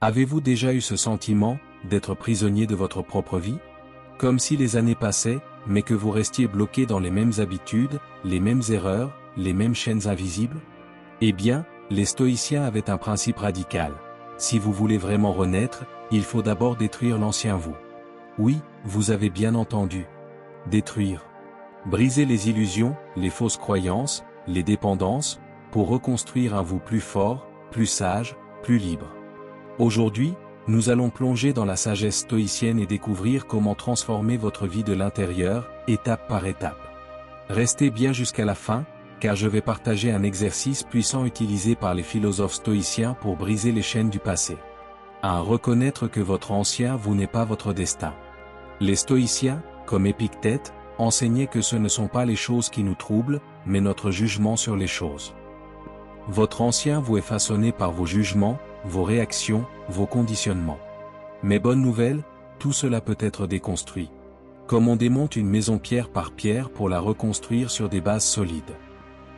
Avez-vous déjà eu ce sentiment d'être prisonnier de votre propre vie? Comme si les années passaient, mais que vous restiez bloqué dans les mêmes habitudes, les mêmes erreurs, les mêmes chaînes invisibles? Eh bien, les stoïciens avaient un principe radical. Si vous voulez vraiment renaître, il faut d'abord détruire l'ancien vous. Oui, vous avez bien entendu. Détruire. Briser les illusions, les fausses croyances, les dépendances, pour reconstruire un vous plus fort, plus sage, plus libre. Aujourd'hui, nous allons plonger dans la sagesse stoïcienne et découvrir comment transformer votre vie de l'intérieur, étape par étape. Restez bien jusqu'à la fin, car je vais partager un exercice puissant utilisé par les philosophes stoïciens pour briser les chaînes du passé. 1. Reconnaître que votre ancien vous n'est pas votre destin. Les stoïciens, comme Épictète, enseignaient que ce ne sont pas les choses qui nous troublent, mais notre jugement sur les choses. Votre ancien vous est façonné par vos jugements, vos réactions, vos conditionnements. Mais bonne nouvelle, tout cela peut être déconstruit. Comme on démonte une maison pierre par pierre pour la reconstruire sur des bases solides.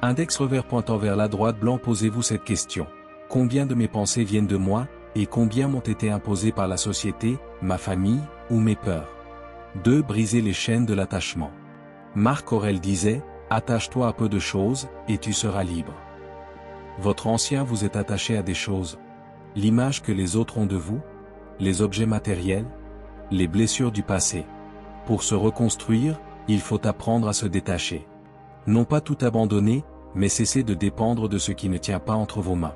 Index revers pointant vers la droite blanc, posez-vous cette question. Combien de mes pensées viennent de moi, et combien m'ont été imposées par la société, ma famille, ou mes peurs? 2. Briser les chaînes de l'attachement. Marc Aurèle disait, attache-toi à peu de choses, et tu seras libre. Votre ancien vous est attaché à des choses. L'image que les autres ont de vous, les objets matériels, les blessures du passé. Pour se reconstruire, il faut apprendre à se détacher. Non pas tout abandonner, mais cesser de dépendre de ce qui ne tient pas entre vos mains.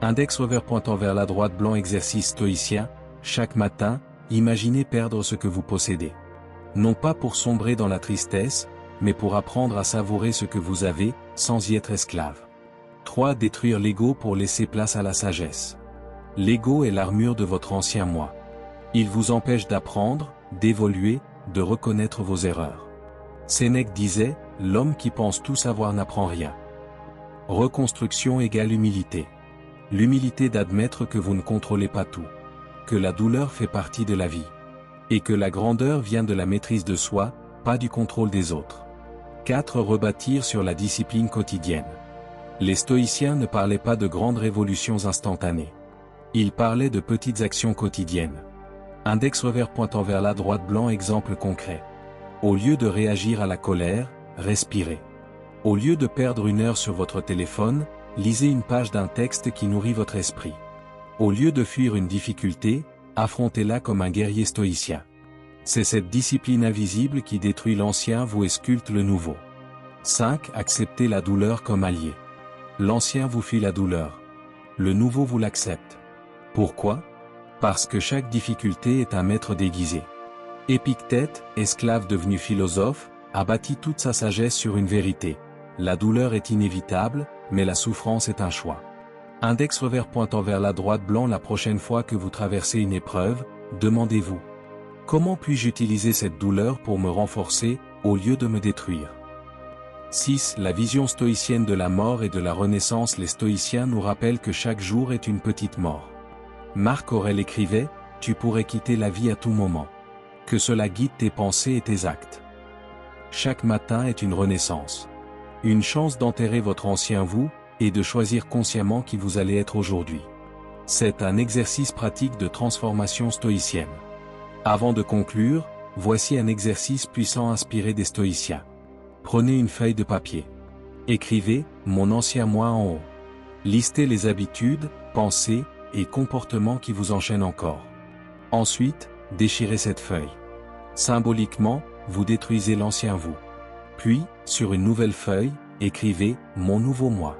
Index revers pointant vers la droite blanc, exercice stoïcien, chaque matin, imaginez perdre ce que vous possédez. Non pas pour sombrer dans la tristesse, mais pour apprendre à savourer ce que vous avez, sans y être esclave. 3. Détruire l'ego pour laisser place à la sagesse. L'ego est l'armure de votre ancien moi. Il vous empêche d'apprendre, d'évoluer, de reconnaître vos erreurs. Sénèque disait, l'homme qui pense tout savoir n'apprend rien. Reconstruction égale humilité. L'humilité d'admettre que vous ne contrôlez pas tout. Que la douleur fait partie de la vie. Et que la grandeur vient de la maîtrise de soi, pas du contrôle des autres. 4. Rebâtir sur la discipline quotidienne. Les stoïciens ne parlaient pas de grandes révolutions instantanées. Ils parlaient de petites actions quotidiennes. Index revers pointant vers la droite blanc, exemple concret. Au lieu de réagir à la colère, respirez. Au lieu de perdre 1 heure sur votre téléphone, lisez une page d'un texte qui nourrit votre esprit. Au lieu de fuir une difficulté, affrontez-la comme un guerrier stoïcien. C'est cette discipline invisible qui détruit l'ancien vous et sculpte le nouveau. 5. Acceptez la douleur comme allié. L'ancien vous fuit la douleur. Le nouveau vous l'accepte. Pourquoi? Parce que chaque difficulté est un maître déguisé. Épictète, esclave devenu philosophe, a bâti toute sa sagesse sur une vérité. La douleur est inévitable, mais la souffrance est un choix. Index revers pointant vers la droite blanc, la prochaine fois que vous traversez une épreuve, demandez-vous. Comment puis-je utiliser cette douleur pour me renforcer, au lieu de me détruire? 6. La vision stoïcienne de la mort et de la renaissance. Les stoïciens nous rappellent que chaque jour est une petite mort. Marc Aurèle écrivait, tu pourrais quitter la vie à tout moment. Que cela guide tes pensées et tes actes. Chaque matin est une renaissance. Une chance d'enterrer votre ancien vous, et de choisir consciemment qui vous allez être aujourd'hui. C'est un exercice pratique de transformation stoïcienne. Avant de conclure, voici un exercice puissant inspiré des stoïciens. Prenez une feuille de papier. Écrivez « Mon ancien moi » en haut. Listez les habitudes, pensées et comportements qui vous enchaînent encore. Ensuite, déchirez cette feuille. Symboliquement, vous détruisez l'ancien vous. Puis, sur une nouvelle feuille, écrivez « Mon nouveau moi ».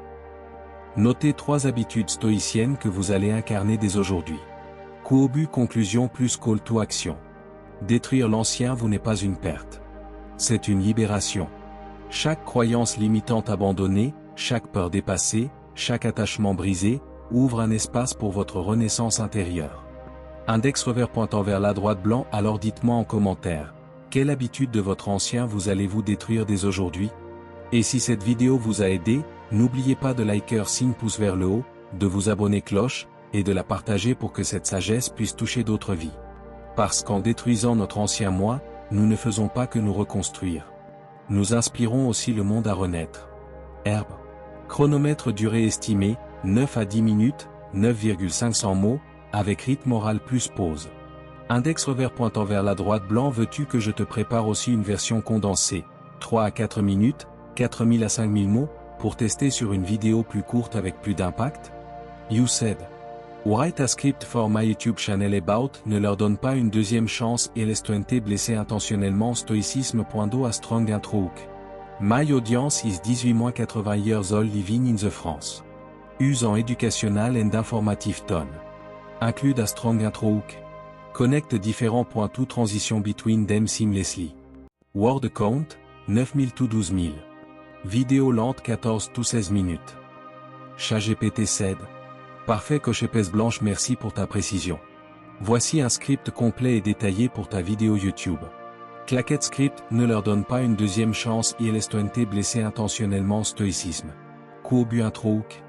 Notez 3 habitudes stoïciennes que vous allez incarner dès aujourd'hui. Quo-but conclusion plus call to action. Détruire l'ancien vous n'est pas une perte. C'est une libération. Chaque croyance limitante abandonnée, chaque peur dépassée, chaque attachement brisé, ouvre un espace pour votre renaissance intérieure. Index revers pointant vers la droite blanc, alors dites-moi en commentaire, quelle habitude de votre ancien vous allez-vous détruire dès aujourd'hui? Et si cette vidéo vous a aidé, n'oubliez pas de liker signe pouce vers le haut, de vous abonner cloche, et de la partager pour que cette sagesse puisse toucher d'autres vies. Parce qu'en détruisant notre ancien moi, nous ne faisons pas que nous reconstruire. Nous inspirons aussi le monde à renaître. Herbe. Chronomètre durée estimée, 9 à 10 minutes, 9,500 mots, avec rythme oral plus pause. Index revers pointant vers la droite blanc. Veux-tu que je te prépare aussi une version condensée, 3 à 4 minutes, 4000 à 5000 mots, pour tester sur une vidéo plus courte avec plus d'impact? You said. Write a script for my YouTube channel about ne leur donne pas une deuxième chance et laisse-toi blesser intentionnellement. Stoïcisme.do a strong intro hook. My audience is 18-80 years old living in the France. Use en éducational and informative tone. Include a strong intro hook. Connecte différents points to transition between them seamlessly. Word count, 9000 to 12000. Vidéo lente 14 to 16 minutes. ChatGPT said. Parfait coche épaisse blanche, merci pour ta précision. Voici un script complet et détaillé pour ta vidéo YouTube. Claquette script, ne leur donne pas une deuxième chance et laisse-toi blesser intentionnellement. Stoïcisme. Courbu intro hook.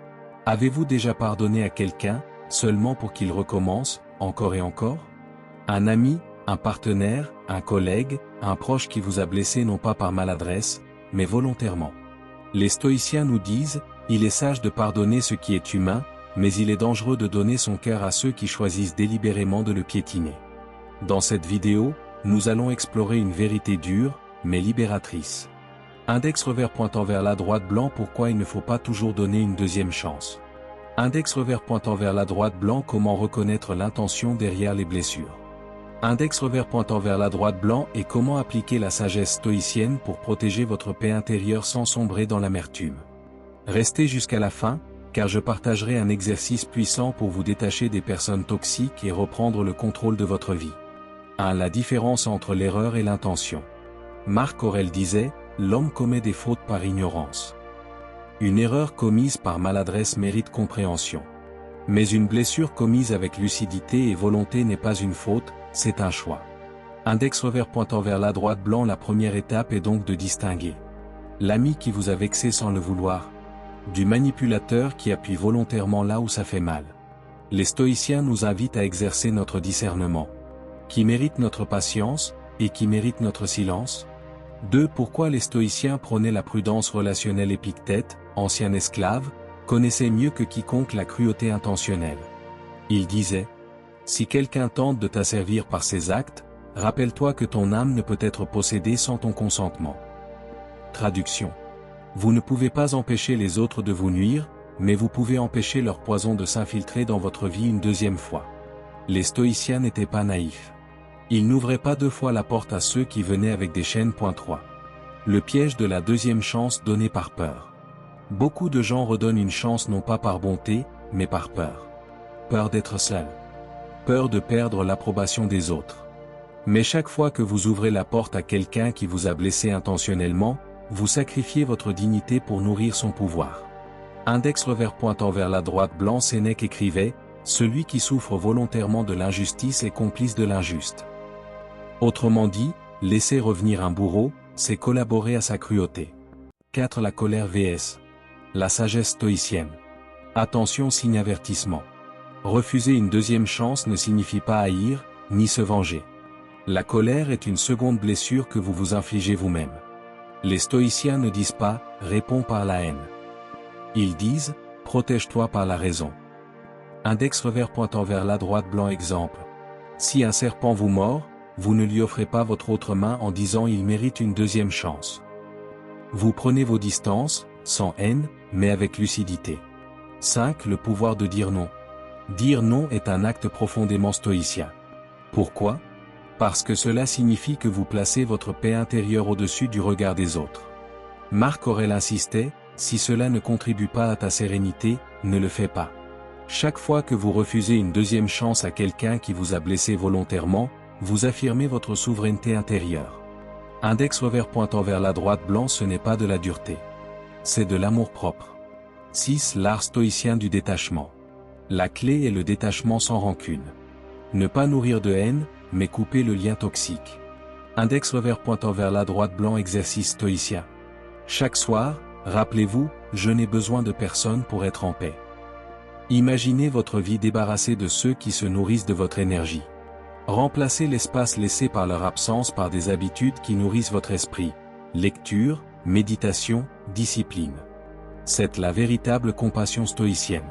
Avez-vous déjà pardonné à quelqu'un, seulement pour qu'il recommence, encore et encore? Un ami, un partenaire, un collègue, un proche qui vous a blessé non pas par maladresse, mais volontairement. Les stoïciens nous disent, il est sage de pardonner ce qui est humain, mais il est dangereux de donner son cœur à ceux qui choisissent délibérément de le piétiner. Dans cette vidéo, nous allons explorer une vérité dure, mais libératrice. Index revers pointant vers la droite blanc. Pourquoi il ne faut pas toujours donner une deuxième chance? Index revers pointant vers la droite blanc. Comment reconnaître l'intention derrière les blessures? Index revers pointant vers la droite blanc. Et comment appliquer la sagesse stoïcienne pour protéger votre paix intérieure sans sombrer dans l'amertume? Restez jusqu'à la fin, car je partagerai un exercice puissant pour vous détacher des personnes toxiques et reprendre le contrôle de votre vie. 1. La différence entre l'erreur et l'intention. Marc Aurèle disait, l'homme commet des fautes par ignorance. Une erreur commise par maladresse mérite compréhension. Mais une blessure commise avec lucidité et volonté n'est pas une faute, c'est un choix. Index revers pointant vers la droite blanc. La première étape est donc de distinguer l'ami qui vous a vexé sans le vouloir, du manipulateur qui appuie volontairement là où ça fait mal. Les stoïciens nous invitent à exercer notre discernement. Qui mérite notre patience, et qui mérite notre silence? 2. Pourquoi les stoïciens prônaient la prudence relationnelle? Épictète, ancien esclave, connaissait mieux que quiconque la cruauté intentionnelle. Il disait, si quelqu'un tente de t'asservir par ses actes, rappelle-toi que ton âme ne peut être possédée sans ton consentement. Traduction. Vous ne pouvez pas empêcher les autres de vous nuire, mais vous pouvez empêcher leur poison de s'infiltrer dans votre vie une deuxième fois. Les stoïciens n'étaient pas naïfs. Ils n'ouvraient pas deux fois la porte à ceux qui venaient avec des chaînes. 3. Le piège de la deuxième chance donnée par peur. Beaucoup de gens redonnent une chance non pas par bonté, mais par peur. Peur d'être seul. Peur de perdre l'approbation des autres. Mais chaque fois que vous ouvrez la porte à quelqu'un qui vous a blessé intentionnellement, vous sacrifiez votre dignité pour nourrir son pouvoir. Index revers pointant vers la droite blanc. Sénèque écrivait, celui qui souffre volontairement de l'injustice est complice de l'injuste. Autrement dit, laisser revenir un bourreau, c'est collaborer à sa cruauté. 4. La colère vs. la sagesse stoïcienne. Attention, signe avertissement. Refuser une deuxième chance ne signifie pas haïr, ni se venger. La colère est une seconde blessure que vous vous infligez vous-même. Les stoïciens ne disent pas « réponds par la haine ». Ils disent « protège-toi par la raison ». Index revers pointant vers la droite blanc. Exemple. Si un serpent vous mord, vous ne lui offrez pas votre autre main en disant « il mérite une deuxième chance ». Vous prenez vos distances, sans haine, mais avec lucidité. 5. Le pouvoir de dire non. Dire non est un acte profondément stoïcien. Pourquoi? Parce que cela signifie que vous placez votre paix intérieure au-dessus du regard des autres. Marc Aurèle insistait, si cela ne contribue pas à ta sérénité, ne le fais pas. Chaque fois que vous refusez une deuxième chance à quelqu'un qui vous a blessé volontairement, vous affirmez votre souveraineté intérieure. Index revers pointant vers la droite blanc. Ce n'est pas de la dureté. C'est de l'amour-propre. 6. L'art stoïcien du détachement. La clé est le détachement sans rancune. Ne pas nourrir de haine, mais couper le lien toxique. Index revers pointant vers la droite blanc. Exercice stoïcien. Chaque soir, rappelez-vous, je n'ai besoin de personne pour être en paix. Imaginez votre vie débarrassée de ceux qui se nourrissent de votre énergie. Remplacez l'espace laissé par leur absence par des habitudes qui nourrissent votre esprit. Lecture, méditation, discipline. C'est la véritable compassion stoïcienne.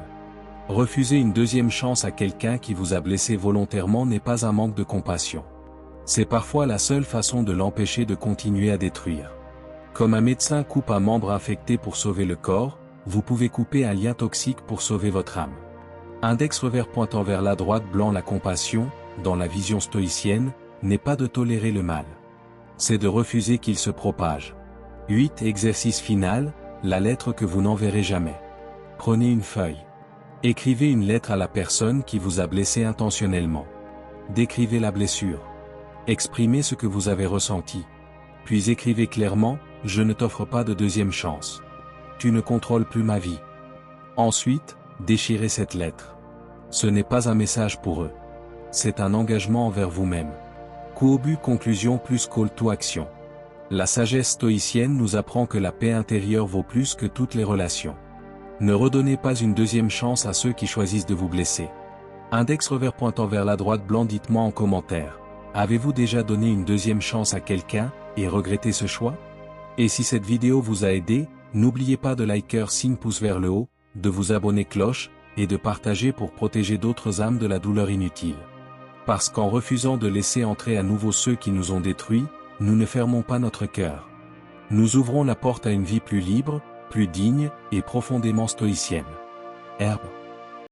Refuser une deuxième chance à quelqu'un qui vous a blessé volontairement n'est pas un manque de compassion. C'est parfois la seule façon de l'empêcher de continuer à détruire. Comme un médecin coupe un membre infecté pour sauver le corps, vous pouvez couper un lien toxique pour sauver votre âme. Index revers pointant vers la droite blanc. La compassion, dans la vision stoïcienne, n'est pas de tolérer le mal. C'est de refuser qu'il se propage. 8. Exercice final, la lettre que vous n'enverrez jamais. Prenez une feuille. Écrivez une lettre à la personne qui vous a blessé intentionnellement. Décrivez la blessure. Exprimez ce que vous avez ressenti. Puis écrivez clairement, « Je ne t'offre pas de deuxième chance. Tu ne contrôles plus ma vie. » Ensuite, déchirez cette lettre. Ce n'est pas un message pour eux. C'est un engagement envers vous-même. Coobut conclusion plus call to action. La sagesse stoïcienne nous apprend que la paix intérieure vaut plus que toutes les relations. Ne redonnez pas une deuxième chance à ceux qui choisissent de vous blesser. Index revers pointant vers la droite blanc. Dites-moi en commentaire. Avez-vous déjà donné une deuxième chance à quelqu'un, et regretté ce choix? Et si cette vidéo vous a aidé, n'oubliez pas de liker signe pouce vers le haut, de vous abonner cloche, et de partager pour protéger d'autres âmes de la douleur inutile. Parce qu'en refusant de laisser entrer à nouveau ceux qui nous ont détruits, nous ne fermons pas notre cœur. Nous ouvrons la porte à une vie plus libre, plus digne, et profondément stoïcienne. Herbe.